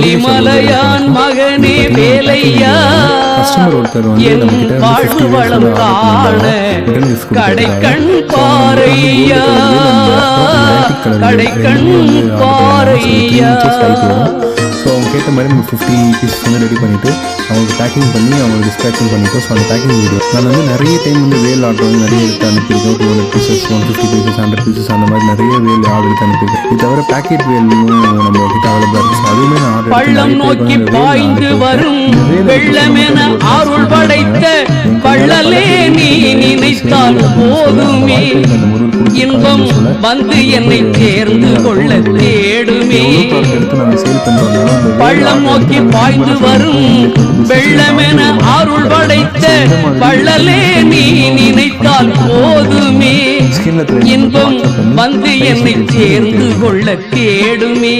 வெள்ளிமலையான் மகனே வேலையா என் வாழ்வு வளம் காண கடைக்கண் பாறையா கடைக்கண் பாறையா. ஸோ அவங்க கேட்ட மாதிரி நம்ம 50 பீசஸ் வந்து ரெடி பண்ணிவிட்டு அவங்களுக்கு பேக்கிங் பண்ணி அவங்களுக்கு டிஸ்பேக்கிங் பண்ணிவிட்டோம். ஸோ அந்த பேக்கிங் வீடியோ நான் வந்து நிறைய டைம் வந்து வேல் ஆர்டர் வந்து நிறைய எடுத்து அனுப்பியிருக்கோம். 200 பீசஸ் 150 பீசஸ் 100 பீசஸ் அந்த மாதிரி நிறைய வேல் ஆர்டர் எடுத்து அனுப்பியிருக்கேன். இது தவிர பேக்கெட் வேலும் நம்ம கிட்ட அவைலபிளாக இருக்குது. ஸோ அதுவுமே நான் ஆர்டர் பள்ளம் நோக்கி பாய்ந்து வரும் வெள்ளமென அருள் படைத்த பள்ளலே நீ நினைத்தால் போதுமே இன்பம் வந்து என்னை சேர்ந்து கொள்ள தேடுமே. பள்ளம் நோக்கி பாய்ந்து வரும் வெள்ளமென அருள் படைத்த பள்ளலே நீ நினைத்தால் போதுமே இன்பம் வந்து என்னை சேர்ந்து கொள்ள தேடுமே.